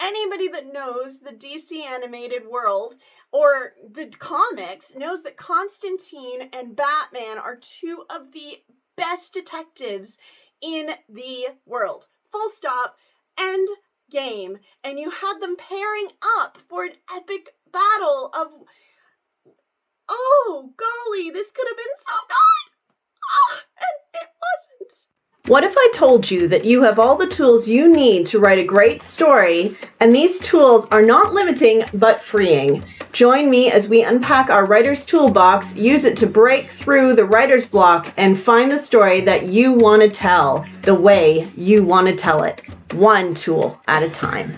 anybody that knows the DC animated world or the comics knows that Constantine and Batman are two of the best detectives in the world. Full stop. End game. And you had them pairing up for an epic battle of, oh golly, this could have been so good. And it wasn't. What if I told you that you have all the tools you need to write a great story, and these tools are not limiting but freeing? Join me as we unpack our writer's toolbox, use it to break through the writer's block, and find the story that you want to tell the way you want to tell it, one tool at a time.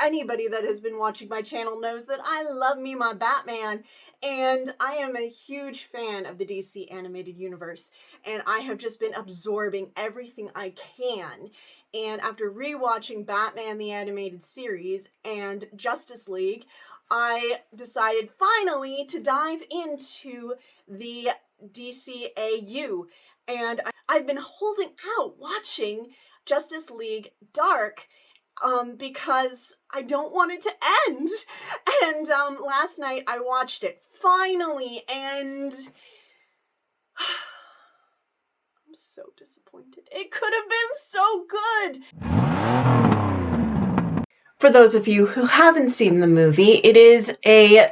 Anybody that has been watching my channel knows that I love me my Batman, and I am a huge fan of the DC animated universe, and I have just been absorbing everything I can. And after rewatching Batman the Animated Series and Justice League, I decided finally to dive into the DCAU, and I've been holding out watching Justice League Dark because I don't want it to end. And last night I watched it finally, and I'm so disappointed. It could have been so good. For those of you who haven't seen the movie, it is a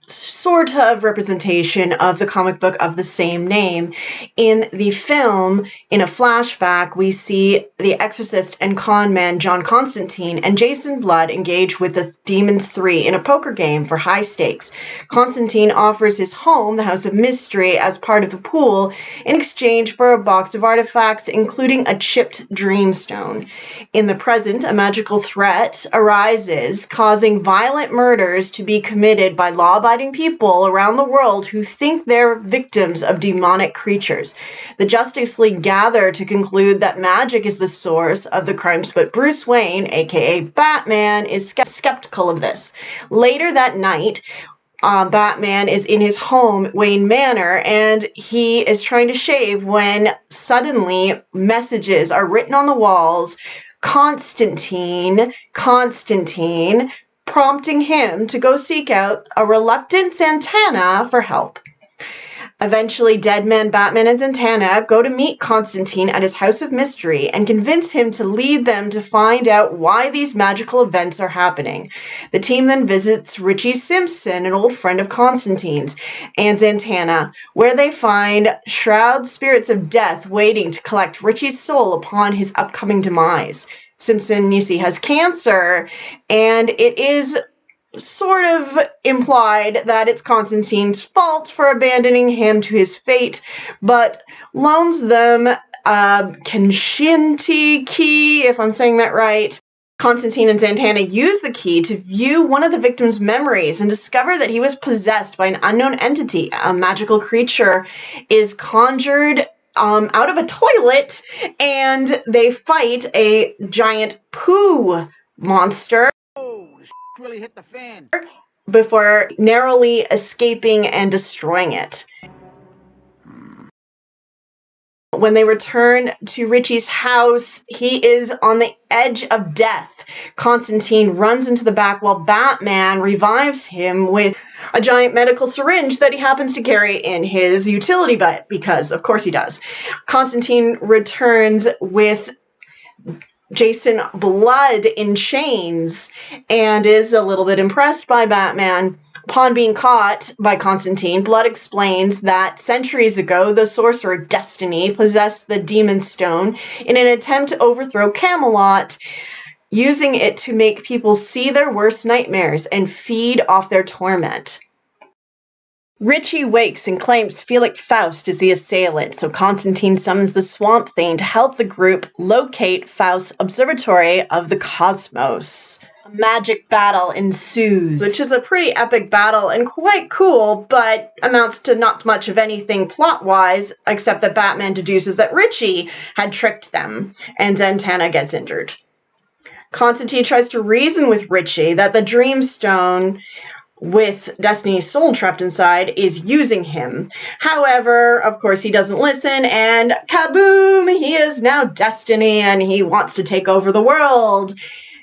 sort of representation of the comic book of the same name. In the film, in a flashback, we see the exorcist and con man John Constantine and Jason Blood engage with the Demons 3 in a poker game for high stakes. Constantine offers his home, the House of Mystery, as part of the pool in exchange for a box of artifacts, including a chipped dreamstone. In the present, a magical threat arises, causing violent murders to be committed by law-abiding people around the world who think they're victims of demonic creatures. The Justice League gather to conclude that magic is the source of the crimes, but Bruce Wayne, aka Batman, is skeptical of this. Later that night, Batman is in his home, Wayne Manor, and he is trying to shave when suddenly messages are written on the walls, Constantine, prompting him to go seek out a reluctant Zatanna for help. Eventually, Deadman, Batman, and Zatanna go to meet Constantine at his House of Mystery and convince him to lead them to find out why these magical events are happening. The team then visits Richie Simpson, an old friend of Constantine's, and Zatanna, where they find shroud spirits of death waiting to collect Richie's soul upon his upcoming demise. Simpson, you see, has cancer, and it is sort of implied that it's Constantine's fault for abandoning him to his fate, but loans them Conscienti key, if I'm saying that right. Constantine and Zatanna use the key to view one of the victim's memories and discover that he was possessed by an unknown entity. A magical creature is conjured out of a toilet, and they fight a giant poo monster. Oh, this really hit the fan. Before narrowly escaping and destroying it. When they return to Richie's house, he is on the edge of death. Constantine runs into the back while Batman revives him with a giant medical syringe that he happens to carry in his utility belt, because of course he does. Constantine returns with Jason Blood in chains and is a little bit impressed by Batman. Upon being caught by Constantine, Blood explains that centuries ago, the sorcerer Destiny possessed the Demon Stone in an attempt to overthrow Camelot, using it to make people see their worst nightmares and feed off their torment. Richie wakes and claims Felix Faust is the assailant, so Constantine summons the Swamp Thing to help the group locate Faust's observatory of the cosmos. A magic battle ensues, which is a pretty epic battle and quite cool, but amounts to not much of anything plot-wise, except that Batman deduces that Richie had tricked them, and Zatanna gets injured. Constantine tries to reason with Richie that the Dreamstone, with Destiny's soul trapped inside, is using him. However, of course, he doesn't listen, and kaboom! He is now Destiny, and he wants to take over the world.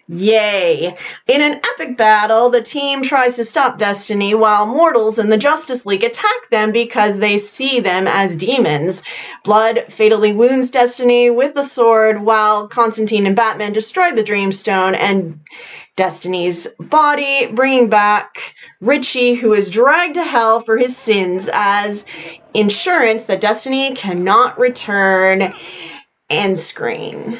Yay! In an epic battle, the team tries to stop Destiny while mortals in the Justice League attack them because they see them as demons. Blood fatally wounds Destiny with the sword while Constantine and Batman destroy the Dreamstone and Destiny's body, bringing back Richie, who is dragged to hell for his sins as insurance that Destiny cannot return. End screen.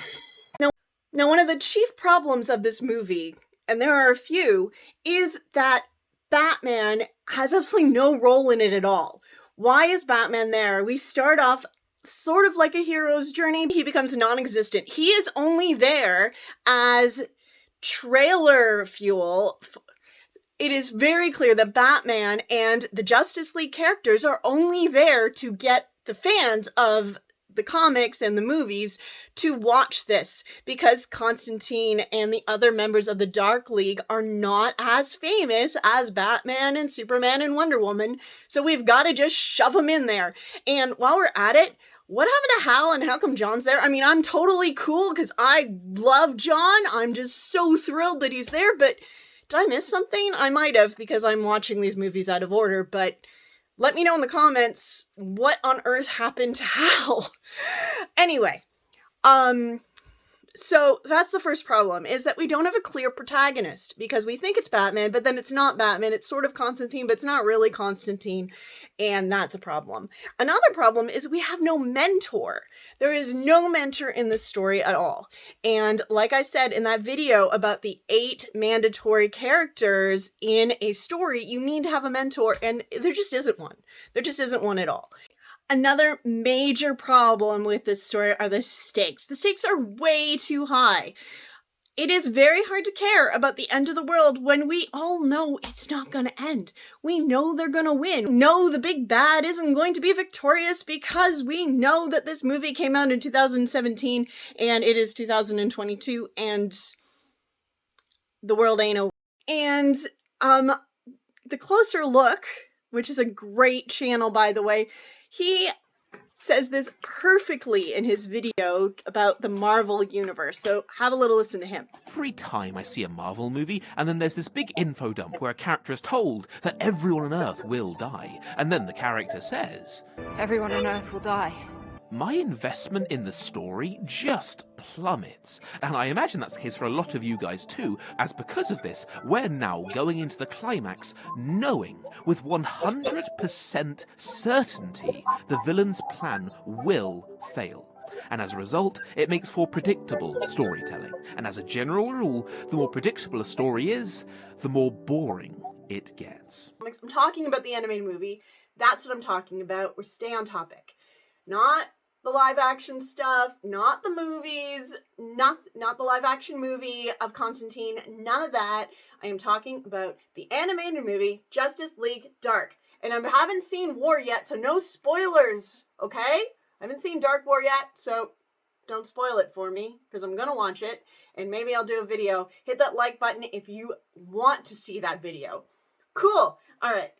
Now, one of the chief problems of this movie, and there are a few, is that Batman has absolutely no role in it at all. Why is Batman there? We start off sort of like a hero's journey. He becomes non-existent. He is only there as trailer fuel. It is very clear that Batman and the Justice League characters are only there to get the fans of the comics and the movies to watch this, because Constantine and the other members of the Dark League are not as famous as Batman and Superman and Wonder Woman, so we've got to just shove them in there. And while we're at it, what happened to Hal and how come John's there? I mean, I'm totally cool because I love John. I'm just so thrilled that he's there, but did I miss something? I might have, because I'm watching these movies out of order, but let me know in the comments what on earth happened to Hal. Anyway, so that's the first problem, is that we don't have a clear protagonist, because we think it's Batman, but then it's not Batman. It's sort of Constantine, but it's not really Constantine, and that's a problem. Another problem is we have no mentor. There is no mentor in this story at all. And like I said in that video about the 8 mandatory characters in a story, you need to have a mentor, and there just isn't one. There just isn't one at all. Another major problem with this story are the stakes. The stakes are way too high. It is very hard to care about the end of the world when we all know it's not going to end. We know they're going to win. No, the big bad isn't going to be victorious because we know that this movie came out in 2017 and it is 2022 and the world ain't over. And the Closer Look, which is a great channel, by the way, he says this perfectly in his video about the Marvel universe, so have a little listen to him. Every time I see a Marvel movie, and then there's this big info dump where a character is told that everyone on Earth will die, and then the character says, "Everyone on Earth will die." my investment in the story just plummets. And I imagine that's the case for a lot of you guys too, as because of this, we're now going into the climax knowing with 100% certainty the villain's plan will fail. And as a result, it makes for predictable storytelling. And as a general rule, the more predictable a story is, the more boring it gets. I'm talking about the animated movie. That's what I'm talking about. We're stay on topic. Not the live action stuff, not the movies, not the live action movie of Constantine, none of that. I am talking about the animated movie, Justice League Dark. And I haven't seen War yet, so no spoilers, okay? I haven't seen Dark War yet, so don't spoil it for me, because I'm going to watch it, and maybe I'll do a video. Hit that like button if you want to see that video. Cool. All right.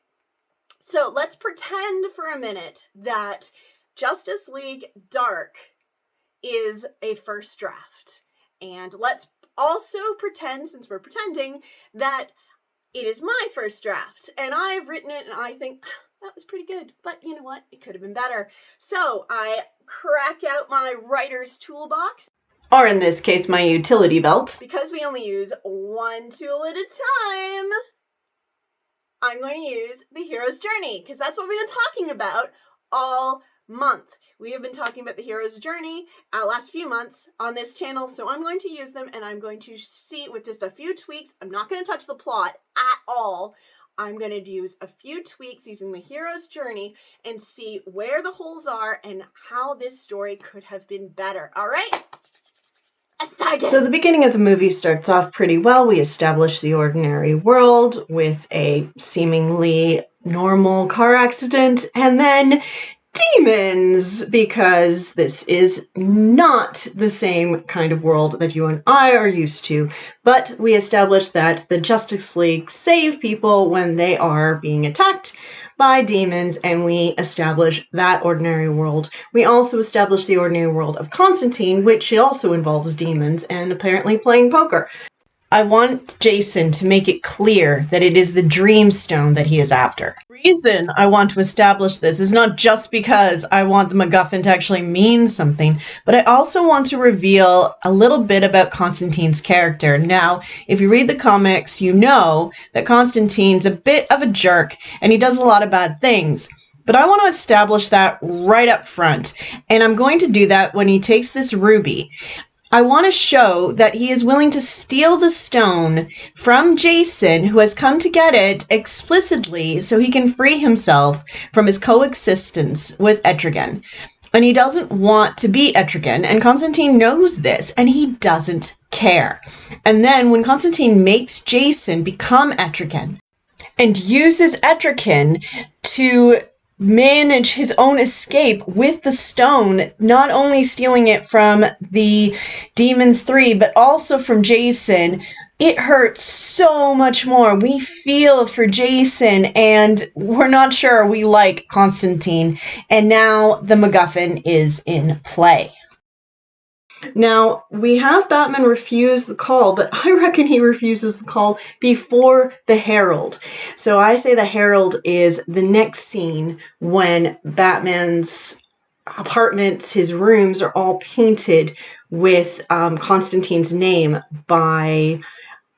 So let's pretend for a minute that Justice League Dark is a first draft. And let's also pretend, since we're pretending, that it is my first draft. And I've written it, and I think that was pretty good. But you know what? It could have been better. So I crack out my writer's toolbox. Or in this case, my utility belt. Because we only use one tool at a time, I'm going to use the hero's journey, because that's what we've been talking about all month. We have been talking about the hero's journey last few months on this channel, so I'm going to use them, and I'm going to see with just a few tweaks. I'm not going to touch the plot at all. I'm going to use a few tweaks using the hero's journey and see where the holes are and how this story could have been better. All right? So the beginning of the movie starts off pretty well. We establish the ordinary world with a seemingly normal car accident, and then demons, because this is not the same kind of world that you and I are used to. But we establish that the Justice League save people when they are being attacked by demons, and we establish that ordinary world. We also establish the ordinary world of Constantine, which also involves demons and apparently playing poker. I want Jason to make it clear that it is the Dreamstone that he is after. The reason I want to establish this is not just because I want the MacGuffin to actually mean something, but I also want to reveal a little bit about Constantine's character. Now, if you read the comics, you know that Constantine's a bit of a jerk and he does a lot of bad things. But I want to establish that right up front, and I'm going to do that when he takes this ruby. I want to show that he is willing to steal the stone from Jason, who has come to get it explicitly so he can free himself from his coexistence with Etrigan. And he doesn't want to be Etrigan, and Constantine knows this, and he doesn't care. And then when Constantine makes Jason become Etrigan and uses Etrigan to manage his own escape with the stone, not only stealing it from the Demons 3, but also from Jason, it hurts so much more. We feel for Jason, and we're not sure we like Constantine. And now the MacGuffin is in play. Now, we have Batman refuse the call, but I reckon he refuses the call before the Herald. So I say the Herald is the next scene when Batman's apartments, his rooms are all painted with Constantine's name by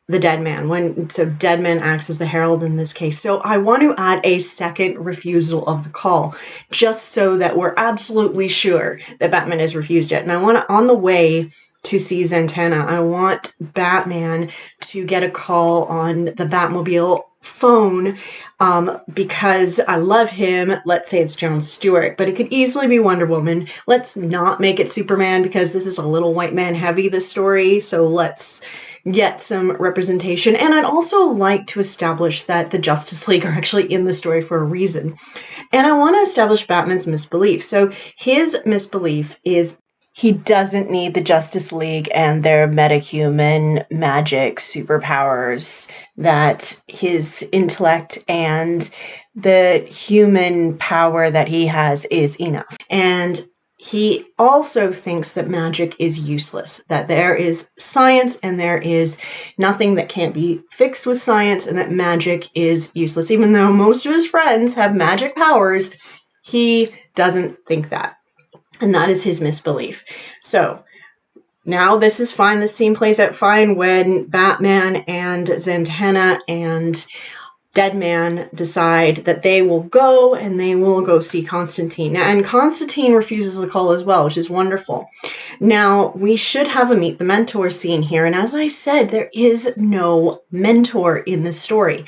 the Dead Man. So Dead Man acts as the Herald in this case. So I want to add a second refusal of the call, just so that we're absolutely sure that Batman has refused it. And I want to, on the way to see Zatanna, I want Batman to get a call on the Batmobile phone because I love him. Let's say it's John Stewart, but it could easily be Wonder Woman. Let's not make it Superman because this is a little white man heavy, this story. So let's get some representation. And I'd also like to establish that the Justice League are actually in the story for a reason. And I want to establish Batman's misbelief. So his misbelief is he doesn't need the Justice League and their metahuman magic superpowers, that his intellect and the human power that he has is enough. And he also thinks that magic is useless, that there is science and there is nothing that can't be fixed with science, and that magic is useless. Even though most of his friends have magic powers, he doesn't think that. And that is his misbelief. So now this is fine. This scene plays out fine when Batman and Zatanna and Deadman decide that they will go and they will go see Constantine. And Constantine refuses the call as well, which is wonderful. Now, we should have a Meet the Mentor scene here. And as I said, there is no mentor in this story.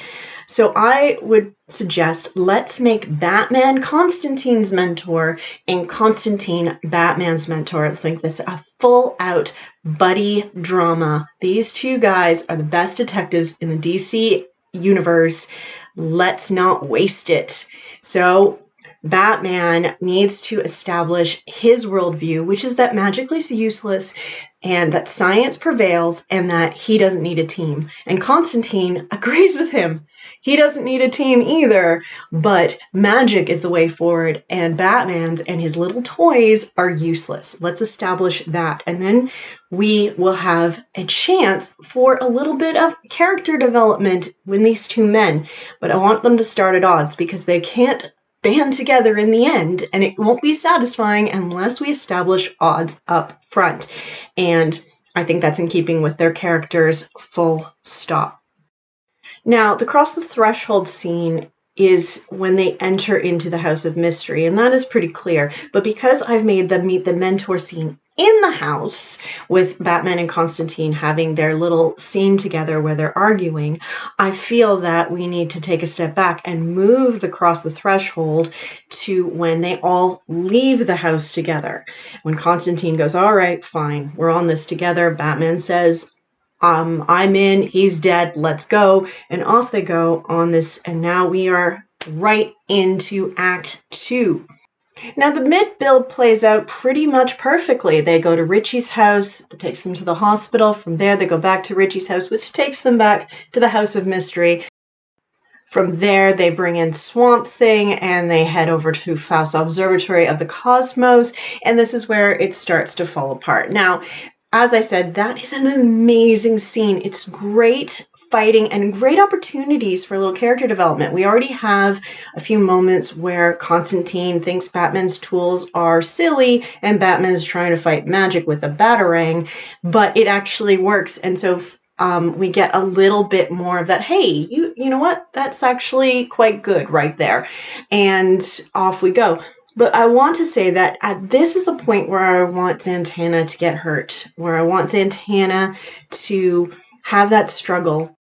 So I would suggest let's make Batman Constantine's mentor and Constantine Batman's mentor. Let's make this a full-out buddy drama. These two guys are the best detectives in the DC universe. Let's not waste it. So Batman needs to establish his worldview, which is that magic is useless and that science prevails and that he doesn't need a team. And Constantine agrees with him. He doesn't need a team either, but magic is the way forward, and Batman's and his little toys are useless. Let's establish that. And then we will have a chance for a little bit of character development with these two men. But I want them to start at odds because they can't band together in the end, and it won't be satisfying unless we establish odds up front. And I think that's in keeping with their characters, full stop. Now, the Cross the Threshold scene is when they enter into the House of Mystery, and that is pretty clear. But because I've made them Meet the Mentor scene in the house, with Batman and Constantine having their little scene together where they're arguing, I feel that we need to take a step back and move the Cross the Threshold to when they all leave the house together. When Constantine goes, all right, fine, we're on this together. Batman says, I'm in, he's dead, let's go. And off they go on this. And now we are right into Act 2. Now, the mid-build plays out pretty much perfectly. They go to Richie's house, it takes them to the hospital. From there, they go back to Richie's house, which takes them back to the House of Mystery. From there, they bring in Swamp Thing, and they head over to Faust Observatory of the Cosmos, and this is where it starts to fall apart. Now, as I said, that is an amazing scene. It's great fighting and great opportunities for a little character development. We already have a few moments where Constantine thinks Batman's tools are silly and Batman's trying to fight magic with a batarang, but it actually works. And so we get a little bit more of that, hey, you know what? That's actually quite good right there. And off we go. But I want to say that this is the point where I want Zatanna to get hurt, where I want Zatanna to have that struggle.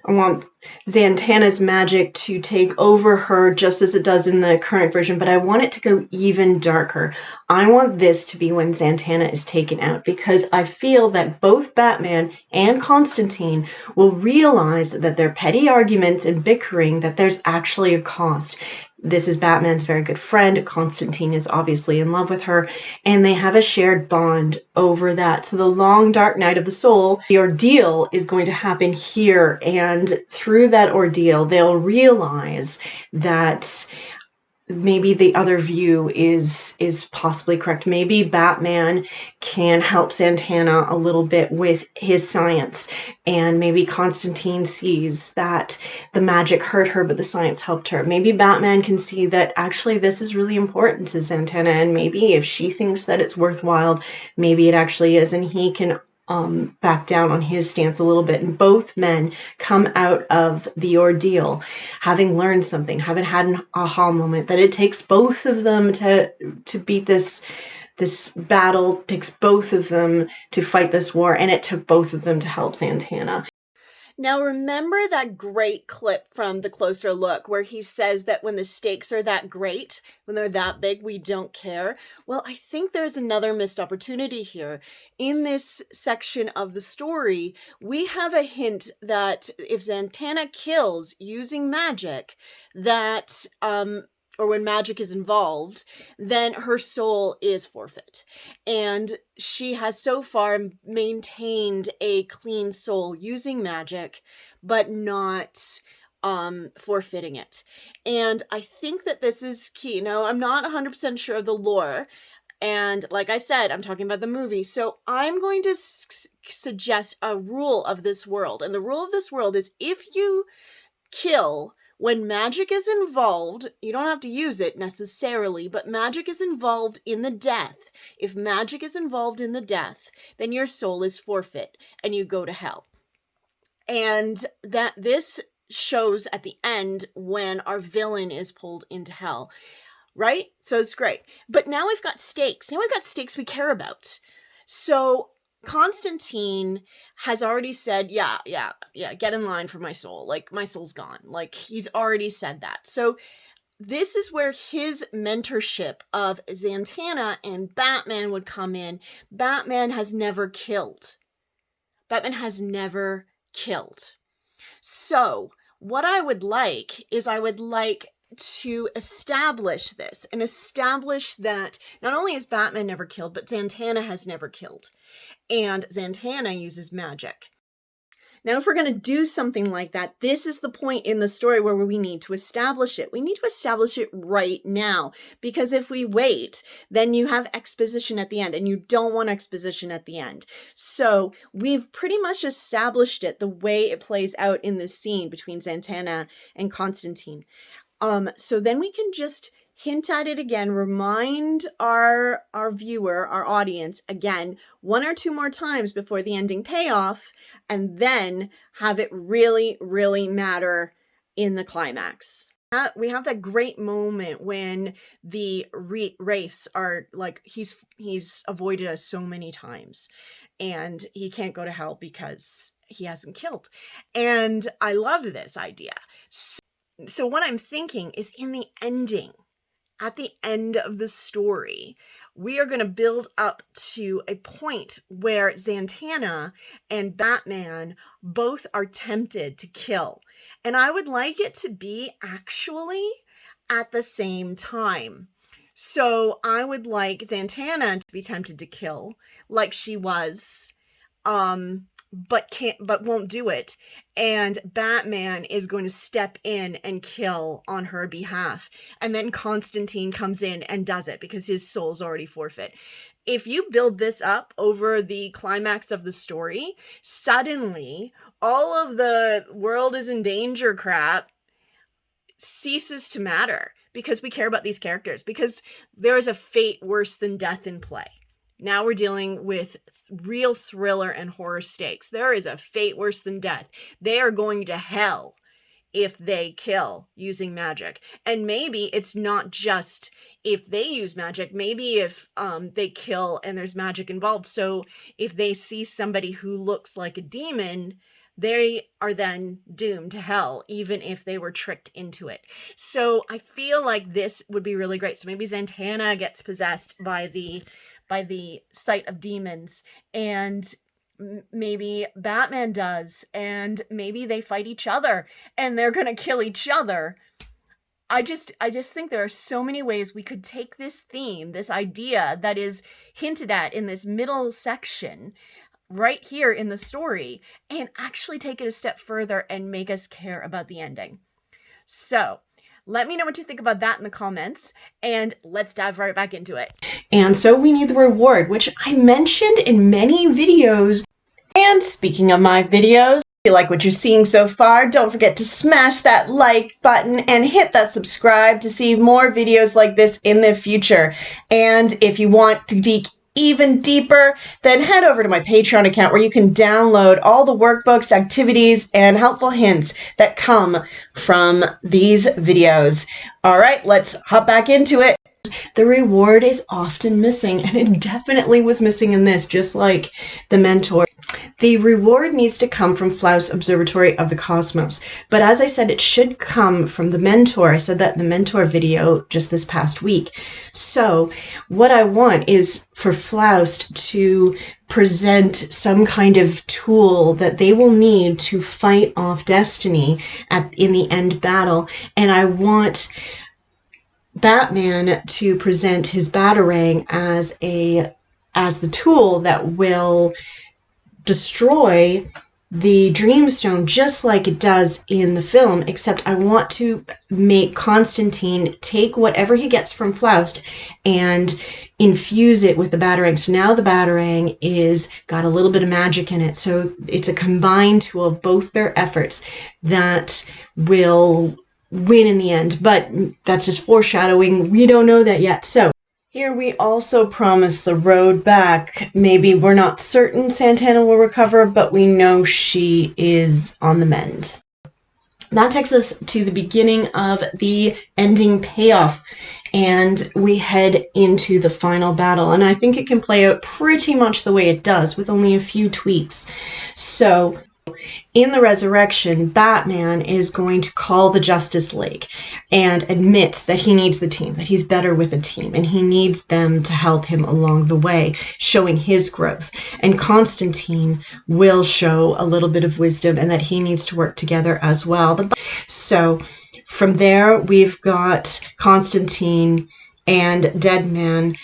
I want Zatanna's magic to take over her just as it does in the current version, but I want it to go even darker. I want this to be when Zatanna is taken out, because I feel that both Batman and Constantine will realize that their petty arguments and bickering, that there's actually a cost. This is Batman's very good friend. Constantine is obviously in love with her, and they have a shared bond over that. So the long dark night of the soul, the ordeal is going to happen here, and through that ordeal, they'll realize that maybe the other view is possibly correct. Maybe Batman can help Zatanna a little bit with his science, and maybe Constantine sees that the magic hurt her, but the science helped her. Maybe Batman can see that actually this is really important to Zatanna, and maybe if she thinks that it's worthwhile, maybe it actually is, and he can back down on his stance a little bit, and both men come out of the ordeal having learned something, having had an aha moment, that it takes both of them to beat this battle, takes both of them to fight this war, and it took both of them to help Zatanna. Now, remember that great clip from The Closer Look where he says that when the stakes are that great, when they're that big, we don't care? Well, I think there's another missed opportunity here. In this section of the story, we have a hint that if Zatanna kills using magic, that or when magic is involved, then her soul is forfeit. And she has so far maintained a clean soul using magic, but not forfeiting it. And I think that this is key. Now, I'm not 100% sure of the lore. And like I said, I'm talking about the movie. So I'm going to suggest a rule of this world. And the rule of this world is if you kill when magic is involved, you don't have to use it necessarily, but magic is involved in the death. If magic is involved in the death, then your soul is forfeit and you go to hell. And that this shows at the end when our villain is pulled into hell, right? So it's great. But now we've got stakes. Now we've got stakes we care about. So Constantine has already said, yeah, get in line for my soul. Like, my soul's gone. Like, he's already said that. So this is where his mentorship of Zatanna and Batman would come in. Batman has never killed. Batman has never killed. So what I would like is to establish this and establish that not only has Batman never killed, but Zatanna has never killed. And Zatanna uses magic. Now, if we're going to do something like that, this is the point in the story where we need to establish it. We need to establish it right now, because if we wait, then you have exposition at the end, and you don't want exposition at the end. So we've pretty much established it the way it plays out in this scene between Zatanna and Constantine. So then we can just hint at it again, remind our viewer, our audience, again, one or two more times before the ending payoff, and then have it really, really matter in the climax. We have that great moment when the wraiths are like, he's avoided us so many times, and he can't go to hell because he hasn't killed. And I love this idea. So what I'm thinking is in the ending, at the end of the story, we are going to build up to a point where Zatanna and Batman both are tempted to kill. And I would like it to be actually at the same time. So I would like Zatanna to be tempted to kill like she was but won't do it. And Batman is going to step in and kill on her behalf. And then Constantine comes in and does it because his soul's already forfeit. If you build this up over the climax of the story, suddenly all of the world is in danger crap ceases to matter because we care about these characters, because there is a fate worse than death in play. Now we're dealing with real thriller and horror stakes. There is a fate worse than death. They are going to hell if they kill using magic. And maybe it's not just if they use magic, maybe if they kill and there's magic involved. So if they see somebody who looks like a demon, they are then doomed to hell, even if they were tricked into it. So I feel like this would be really great. So maybe Zatanna gets possessed by the sight of demons, and maybe Batman does, and maybe they fight each other and they're gonna kill each other. I just think there are so many ways we could take this theme, this idea that is hinted at in this middle section right here in the story, and actually take it a step further and make us care about the ending. So let me know what you think about that in the comments, and let's dive right back into it. And so we need the reward, which I mentioned in many videos. And speaking of my videos, if you like what you're seeing so far, don't forget to smash that like button and hit that subscribe to see more videos like this in the future. And if you want to dig even deeper, then head over to my Patreon account where you can download all the workbooks, activities, and helpful hints that come from these videos. All right, let's hop back into it. The reward is often missing, and it definitely was missing in this, just like the mentor. The reward needs to come from Flaus' Observatory of the Cosmos. But as I said, it should come from the mentor. I said that in the mentor video just this past week. So what I want is for Flaus to present some kind of tool that they will need to fight off Destiny in the end battle. And I want Batman to present his Batarang as the tool that will destroy the Dreamstone just like it does in the film, except I want to make Constantine take whatever he gets from Flaus and infuse it with the Batarang. So now the Batarang is got a little bit of magic in it. So it's a combined tool of both their efforts that will win in the end. But that's just foreshadowing. We don't know that yet. So here we also promise the road back. Maybe we're not certain Zatanna will recover, but we know she is on the mend. That takes us to the beginning of the ending payoff, and we head into the final battle. And I think it can play out pretty much the way it does, with only a few tweaks. So in the resurrection, Batman is going to call the Justice League and admits that he needs the team, that he's better with a team, and he needs them to help him along the way, showing his growth. And Constantine will show a little bit of wisdom and that he needs to work together as well. So from there, we've got Constantine and Deadman.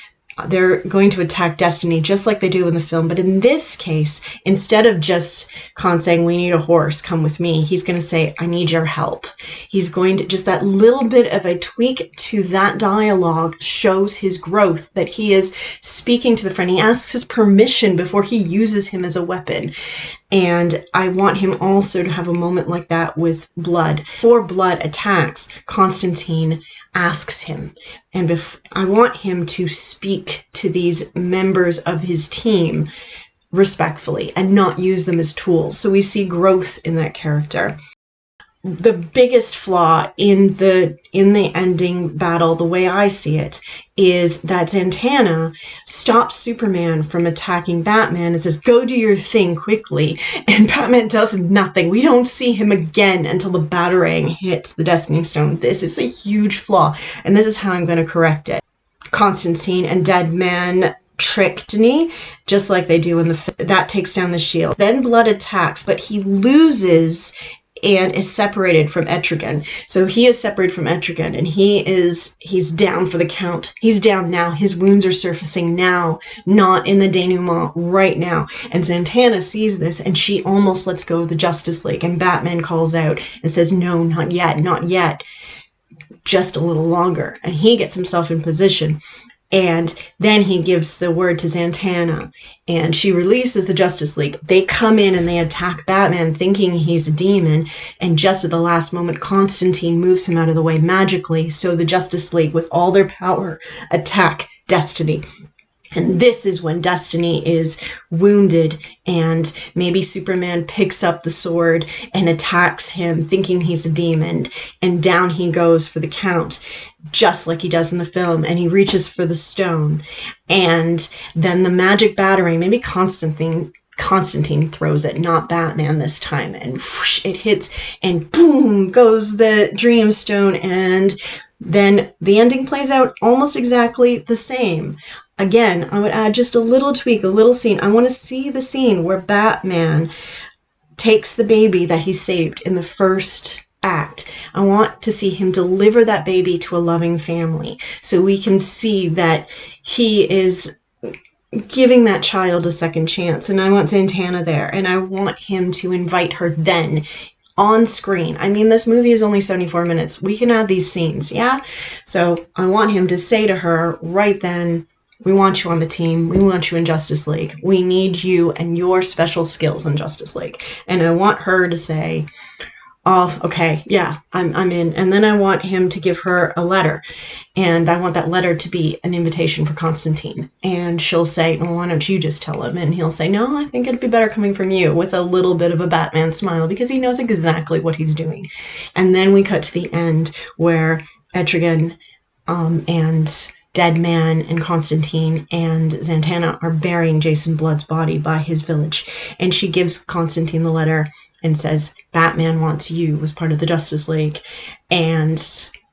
They're going to attack Destiny just like they do in the film. But in this case, instead of just Con saying, we need a horse, come with me, he's going to say, I need your help. He's going to, just that little bit of a tweak to that dialogue shows his growth, that he is speaking to the friend. He asks his permission before he uses him as a weapon. And I want him also to have a moment like that with Blood. Before Blood attacks, Constantine asks him, and I want him to speak to these members of his team respectfully and not use them as tools. So we see growth in that character. The biggest flaw in the ending battle, the way I see it, is that Zatanna stops Superman from attacking Batman and says, go do your thing quickly. And Batman does nothing. We don't see him again until the Batarang hits the Destiny Stone. This is a huge flaw, and this is how I'm going to correct it. Constantine and Deadman trick Destiny, just like they do in that takes down the shield. Then Blood attacks, but he loses and is separated from Etrigan. So he is separated from Etrigan, and he's down for the count. He's down now. His wounds are surfacing now, not in the denouement right now. And Zatanna sees this, and she almost lets go of the Justice League, and Batman calls out and says, no, not yet, not yet. Just a little longer. And he gets himself in position. And then he gives the word to Zatanna, and she releases the Justice League. They come in and they attack Batman thinking he's a demon, and just at the last moment, Constantine moves him out of the way magically, so the Justice League, with all their power, attack Destiny. And this is when Destiny is wounded, and maybe Superman picks up the sword and attacks him thinking he's a demon, and down he goes for the count, just like he does in the film, and he reaches for the stone. And then the magic battery, maybe Constantine throws it, not Batman this time, and whoosh, it hits, and boom goes the Dream Stone, and then the ending plays out almost exactly the same. Again, I would add just a little tweak, a little scene. I want to see the scene where Batman takes the baby that he saved in the first act. I want to see him deliver that baby to a loving family, so we can see that he is giving that child a second chance. And I want Zatanna there, and I want him to invite her then on screen. I mean, this movie is only 74 minutes. We can add these scenes, yeah? So I want him to say to her right then, we want you on the team. We want you in Justice League. We need you and your special skills in Justice League. And I want her to say, oh, okay, yeah, I'm in. And then I want him to give her a letter. And I want that letter to be an invitation for Constantine. And she'll say, well, why don't you just tell him? And he'll say, no, I think it'd be better coming from you, with a little bit of a Batman smile, because he knows exactly what he's doing. And then we cut to the end where Etrigan and Deadman and Constantine and Zatanna are burying Jason Blood's body by his village. And she gives Constantine the letter and says, Batman wants you as part of the Justice League. And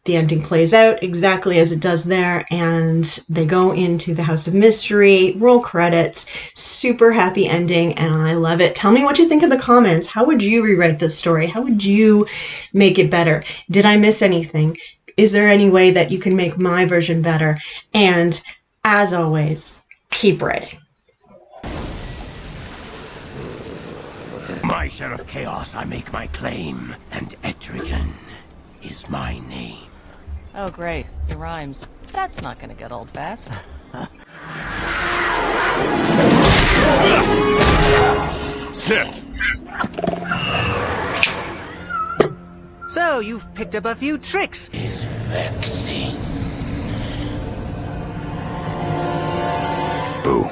the ending plays out exactly as it does there. And they go into the House of Mystery, roll credits, super happy ending. And I love it. Tell me what you think in the comments. How would you rewrite this story? How would you make it better? Did I miss anything? Is there any way that you can make my version better? And as always, keep writing. My share of chaos, I make my claim, and Etrigan is my name. Oh, great. It rhymes. That's not gonna get old fast. Sit! So, you've picked up a few tricks. Is vexing. Boo.